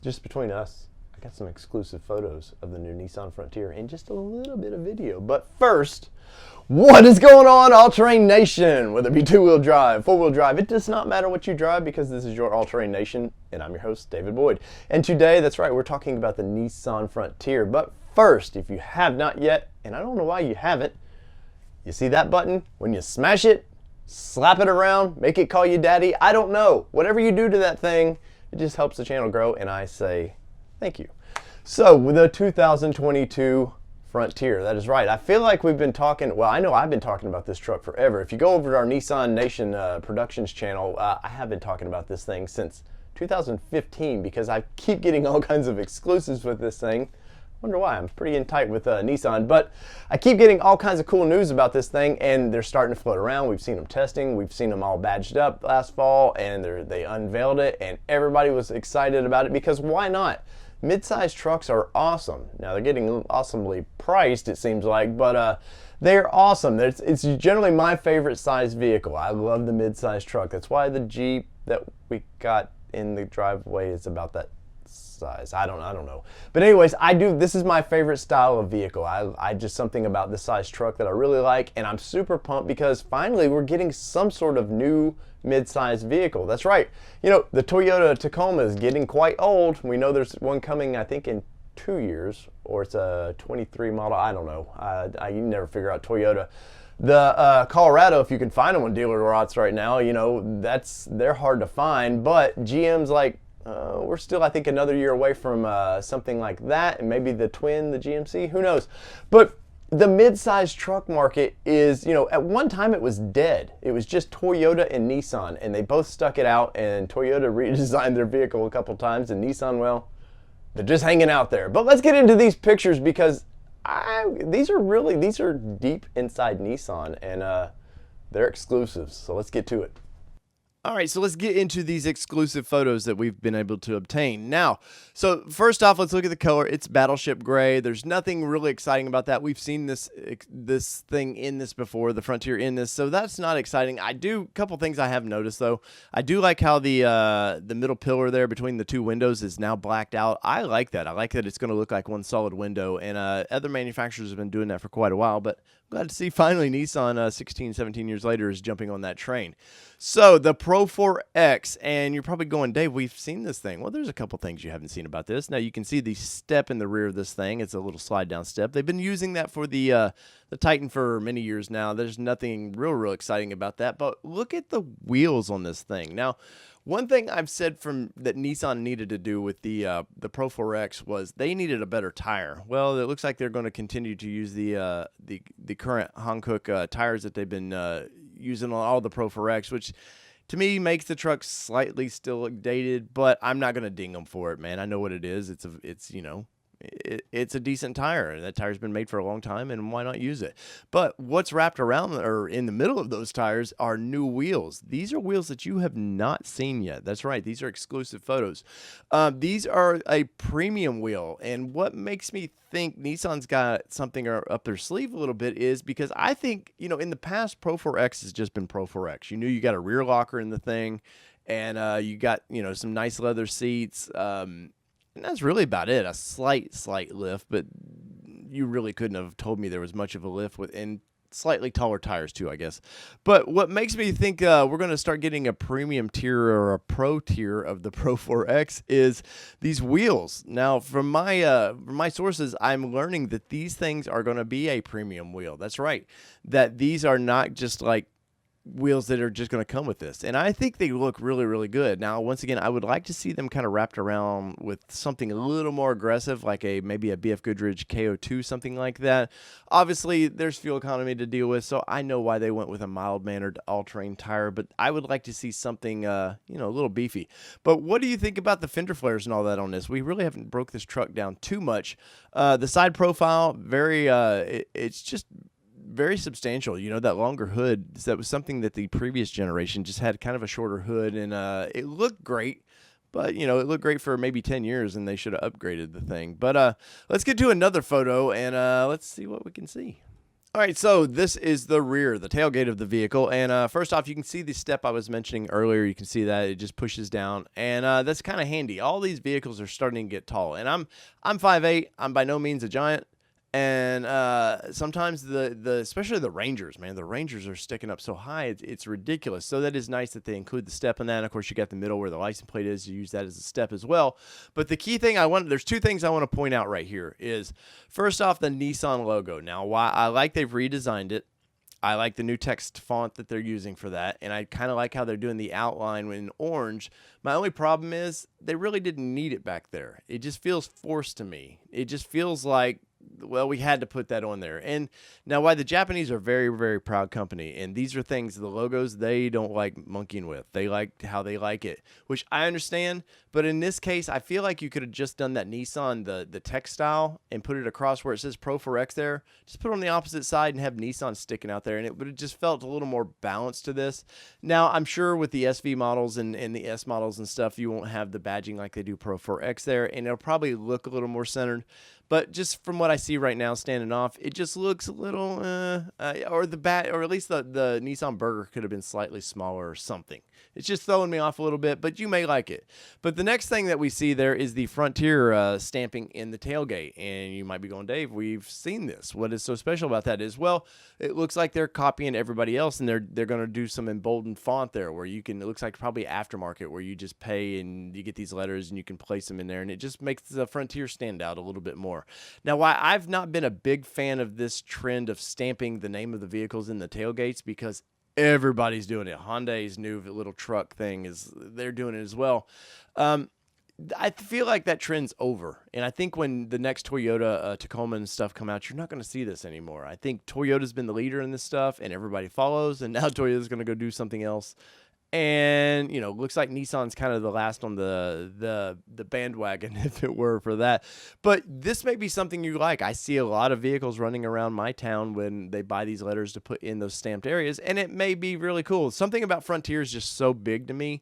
just between us, I got some exclusive photos of the new Nissan Frontier and just a little bit of video. But first, what is going on, All-Terrain Nation? Whether it be two-wheel drive, four-wheel drive, it does not matter what you drive because this is your All-Terrain Nation, and I'm your host, David Boyd. And today, that's right, we're talking about the Nissan Frontier. But first, if you have not yet, and I don't know why you haven't, you see that button? When you smash it, slap it around, make it call you daddy, I don't know. Whatever you do to that thing, it just helps the channel grow, and I say thank you. So, with the 2022 Frontier, that is right. I feel like we've been talking, well, I know I've been talking about this truck forever. If you go over to our Nissan Nation Productions channel, I have been talking about this thing since 2015 because I keep getting all kinds of exclusives with this thing. Wonder why. I'm pretty in tight with Nissan, but I keep getting all kinds of cool news about this thing, and they're starting to float around. We've seen them testing. We've seen them all badged up last fall, and they unveiled it, and everybody was excited about it because why not? Mid-size trucks are awesome. Now, they're getting awesomely priced, it seems like, but they're awesome. It's generally my favorite size vehicle. I love the mid-size truck. That's why the Jeep that we got in the driveway is about that size. I don't know. But anyways, this is my favorite style of vehicle. I just something about this size truck that I really like, and I'm super pumped because finally we're getting some sort of new mid-size vehicle. That's right. You know, the Toyota Tacoma is getting quite old. We know there's one coming, I think, in 2 years, or it's a 23 model. I don't know. You never figure out Toyota. The Colorado, if you can find them on dealer lots right now, you know, they're hard to find, but GM's like, we're still, I think, another year away from something like that, and maybe the twin, the GMC, who knows. But the mid-size truck market is, you know, at one time it was dead. It was just Toyota and Nissan, and they both stuck it out, and Toyota redesigned their vehicle a couple times, and Nissan, well, they're just hanging out there. But let's get into these pictures because these are deep inside Nissan, and they're exclusives. So let's get to it. All right, so let's get into these exclusive photos that we've been able to obtain. Now, so first off, let's look at the color. It's battleship gray. There's nothing really exciting about that. We've seen this thing in this before, the Frontier in this, so that's not exciting. A couple things I have noticed, though. I do like how the middle pillar there between the two windows is now blacked out. I like that. I like that it's going to look like one solid window, and other manufacturers have been doing that for quite a while, but I'm glad to see finally Nissan 16, 17 years later is jumping on that train. So the Pro 4X, and you're probably going, Dave, we've seen this thing. Well, there's a couple things you haven't seen about this. Now you can see the step in the rear of this thing. It's a little slide down step. They've been using that for the Titan for many years now. There's nothing real exciting about that, but look at the wheels on this thing. Now, one thing I've said that Nissan needed to do with the Pro 4X was they needed a better tire. Well, it looks like they're going to continue to use the current Hankook tires that they've been using on all the Pro 4X, which to me makes the truck slightly still dated, but I'm not going to ding them for it, man. I know what it is. It's a decent tire. That tire's been made for a long time, and why not use it? But what's wrapped around or in the middle of those tires are new wheels. These are wheels that you have not seen yet. That's right. These are exclusive photos. These are a premium wheel, and what makes me think Nissan's got something up their sleeve a little bit is because I think, you know, in the past, Pro 4X has just been Pro 4X. You knew you got a rear locker in the thing, and you got, you know, some nice leather seats, and that's really about it. A slight lift, but you really couldn't have told me there was much of a lift and slightly taller tires too, I guess. But what makes me think we're going to start getting a premium tier or a pro tier of the Pro 4X is these wheels. Now, from my sources, I'm learning that these things are going to be a premium wheel. That's right. That these are not just like wheels that are just going to come with this, and I think they look really good. Now, once again, I would like to see them kind of wrapped around with something a little more aggressive, like maybe a BF Goodrich KO2, something like that. Obviously, there's fuel economy to deal with, so I know why they went with a mild-mannered all-terrain tire, but I would like to see something, you know, a little beefy. But what do you think about the fender flares and all that on this? We really haven't broke this truck down too much. The side profile, it's just very substantial. You know, that longer hood, that was something that the previous generation just had, kind of a shorter hood, and it looked great, but, you know, it looked great for maybe 10 years, and they should have upgraded the thing. But let's get to another photo, and let's see what we can see. All right, so this is the rear, the tailgate of the vehicle. And first off, you can see the step I was mentioning earlier. You can see that it just pushes down, and that's kind of handy. All these vehicles are starting to get tall, and I'm 5'8". I'm by no means a giant. And sometimes especially the Rangers, man, the Rangers are sticking up so high, it's ridiculous. So that is nice that they include the step in that. And of course, you got the middle where the license plate is. You use that as a step as well. But the key thing there's two things I want to point out right here is, first off, the Nissan logo. Now, why I like they've redesigned it. I like the new text font that they're using for that, and I kind of like how they're doing the outline in orange. My only problem is they really didn't need it back there. It just feels forced to me. It just feels like, well, we had to put that on there. And now, why the Japanese are a very, very proud company, and these are things, the logos, they don't like monkeying with. They like how they like it, which I understand. But in this case, I feel like you could have just done that Nissan, the textile, and put it across where it says Pro 4X there. Just put it on the opposite side and have Nissan sticking out there, and it would have just felt a little more balanced to this. Now, I'm sure with the SV models and the S models and stuff, you won't have the badging like they do Pro 4X there, and it'll probably look a little more centered. But just from what I see right now standing off, it just looks a little, or at least the Nissan Burger could have been slightly smaller or something. It's just throwing me off a little bit, but you may like it. But the next thing that we see there is the Frontier stamping in the tailgate. And you might be going, Dave, we've seen this. What is so special about that is, well, it looks like they're copying everybody else, and they're going to do some emboldened font there where you can, it looks like probably aftermarket, where you just pay and you get these letters and you can place them in there, and it just makes the Frontier stand out a little bit more. Now, why I've not been a big fan of this trend of stamping the name of the vehicles in the tailgates, because everybody's doing it. Hyundai's new little truck thing they're doing it as well. I feel like that trend's over. And I think when the next Toyota Tacoma and stuff come out, you're not going to see this anymore. I think Toyota's been the leader in this stuff, and everybody follows, and now Toyota's going to go do something else. And, looks like Nissan's kind of the last on the bandwagon, if it were, for that. But this may be something you like. I see a lot of vehicles running around my town when they buy these letters to put in those stamped areas, and it may be really cool. Something about Frontier is just so big to me.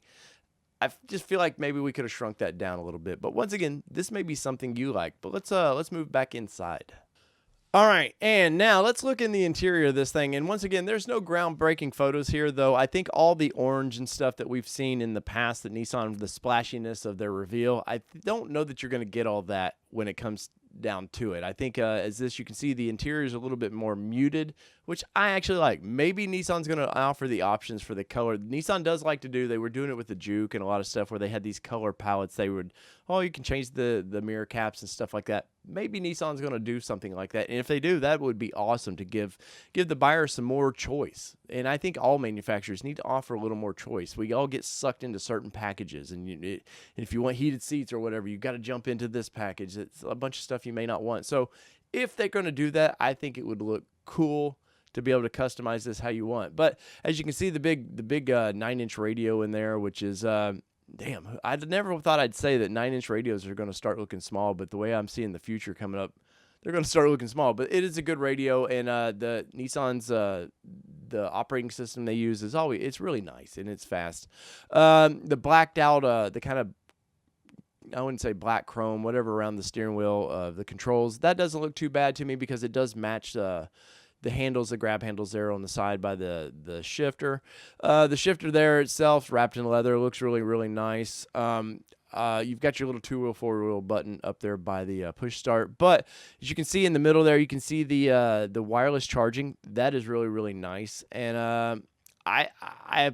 I just feel like maybe we could have shrunk that down a little bit. But once again, this may be something you like. But let's move back inside. All right, and now let's look in the interior of this thing. And once again, there's no groundbreaking photos here, though. I think all the orange and stuff that we've seen in the past, that Nissan, the splashiness of their reveal, I don't know that you're going to get all that when it comes down to it. I think you can see the interior is a little bit more muted, which I actually like. Maybe Nissan's going to offer the options for the color. Nissan does like to do, they were doing it with the Juke and a lot of stuff where they had these color palettes. They would, you can change the mirror caps and stuff like that. Maybe Nissan's going to do something like that. And if they do, that would be awesome to give the buyer some more choice. And I think all manufacturers need to offer a little more choice. We all get sucked into certain packages. And if you want heated seats or whatever, you've got to jump into this package. It's a bunch of stuff you may not want. So if they're going to do that, I think it would look cool to be able to customize this how you want. But as you can see, the big 9-inch radio in there, which is damn, I never thought I'd say that 9-inch radios are going to start looking small, but the way I'm seeing the future coming up, they're going to start looking small. But it is a good radio, and the Nissan's the operating system they use it's really nice and it's fast. The blacked out, the kind of, I wouldn't say black chrome, whatever around the steering wheel, the controls, that doesn't look too bad to me because it does match the handles, the grab handles there on the side by the shifter. The shifter there itself, wrapped in leather, looks really, really nice. You've got your little 2-wheel, 4-wheel button up there by the push start. But as you can see in the middle there, you can see the wireless charging. That is really, really nice. And I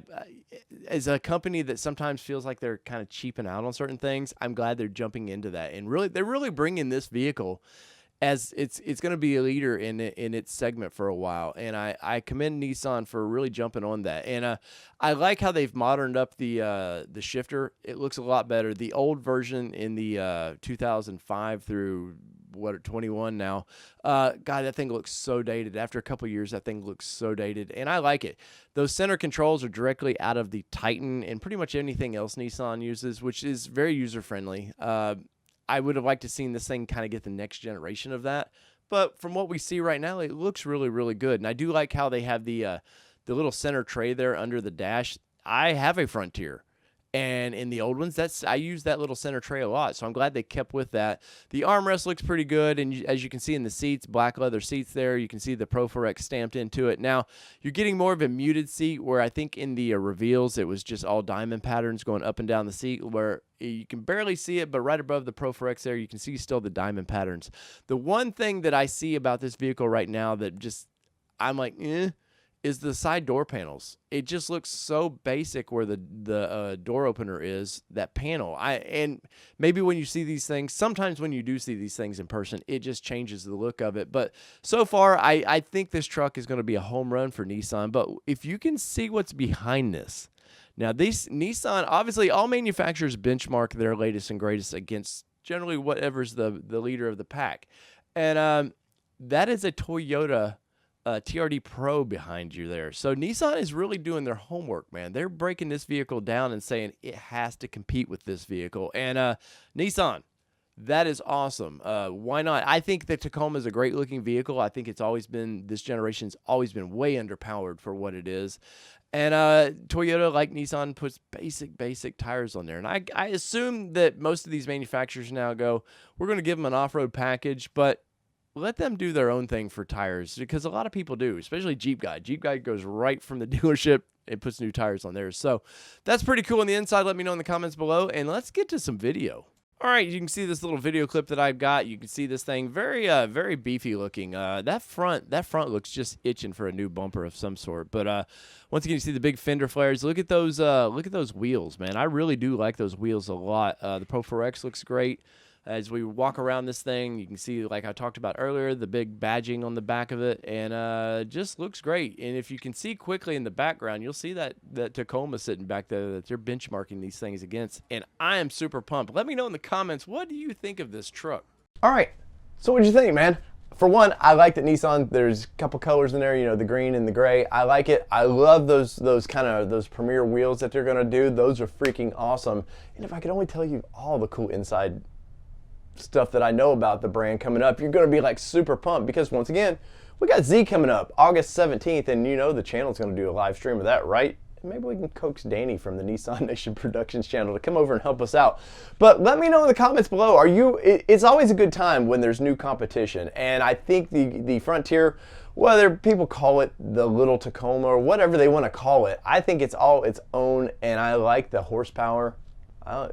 as a company that sometimes feels like they're kind of cheaping out on certain things, I'm glad they're jumping into that. And they're really bringing this vehicle as it's going to be a leader in its segment for a while. And I commend Nissan for really jumping on that. And I like how they've moderned up the shifter. It looks a lot better. The old version in the 2005 through 21 now, God, that thing looks so dated. After a couple years, that thing looks so dated, and I like it. Those center controls are directly out of the Titan and pretty much anything else Nissan uses, which is very user-friendly. I would have liked to seen this thing kind of get the next generation of that. But from what we see right now, it looks really, really good. And I do like how they have the little center tray there under the dash. I have a Frontier, And in the old ones, I use that little center tray a lot, so I'm glad they kept with that. The armrest looks pretty good, and as you can see in the seats, black leather seats there, you can see the Proforex stamped into it. Now, you're getting more of a muted seat, where I think in the reveals, it was just all diamond patterns going up and down the seat, where you can barely see it, but right above the Proforex there, you can see still the diamond patterns. The one thing that I see about this vehicle right now that just, I'm like, is the side door panels. It just looks so basic where the door opener is, that panel. And maybe when you see these things, sometimes when you do see these things in person, it just changes the look of it. But so far, I think this truck is going to be a home run for Nissan. But if you can see what's behind this, now these Nissan, obviously all manufacturers benchmark their latest and greatest against generally whatever's the leader of the pack. And that is a Toyota TRD Pro behind you there. So Nissan is really doing their homework, man. They're breaking this vehicle down and saying it has to compete with this vehicle. And Nissan, that is awesome. Why not? I think the Tacoma is a great looking vehicle. I think it's always been, this generation's always been way underpowered for what it is. And Toyota, like Nissan, puts basic tires on there. And I assume that most of these manufacturers now go, we're going to give them an off-road package, but let them do their own thing for tires, because a lot of people do, especially Jeep Guy. Jeep Guy goes right from the dealership and puts new tires on theirs. So that's pretty cool on the inside. Let me know in the comments below, and let's get to some video. All right, you can see this little video clip that I've got. You can see this thing very beefy looking. That front looks just itching for a new bumper of some sort. But once again, you see the big fender flares. Look at those wheels, man. I really do like those wheels a lot. The Proforex looks great. As we walk around this thing, you can see, like I talked about earlier, the big badging on the back of it, and just looks great. And if you can see quickly in the background, you'll see that Tacoma sitting back there that they're benchmarking these things against, and I am super pumped. Let me know in the comments, what do you think of this truck? All right, so what'd you think, man? For one, I like that Nissan, there's a couple colors in there, you know, the green and the gray. I like it. I love those premier wheels that they're gonna do. Those are freaking awesome. And if I could only tell you all the cool inside stuff that I know about the brand coming up, you're going to be like super pumped, because once again, we got Z coming up August 17th, and you know the channel's going to do a live stream of that, right? And maybe we can coax Danny from the Nissan Nation Productions channel to come over and help us out. But let me know in the comments below, it's always a good time when there's new competition, and I think the Frontier, whether people call it the little Tacoma or whatever they want to call it, I think it's all its own, and I like the horsepower.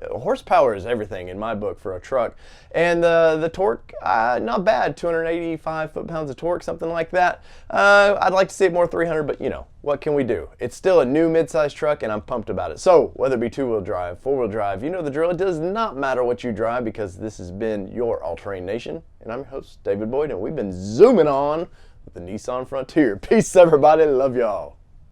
Horsepower is everything in my book for a truck, and the torque, not bad, 285 foot-pounds of torque, something like that. I'd like to see it more 300, but you know, what can we do? It's still a new mid-size truck, and I'm pumped about it. So whether it be two-wheel drive, four-wheel drive, you know the drill. It does not matter what you drive, because this has been your All-Terrain Nation, and I'm your host, David Boyd, and we've been zooming on with the Nissan Frontier. Peace, everybody. Love y'all.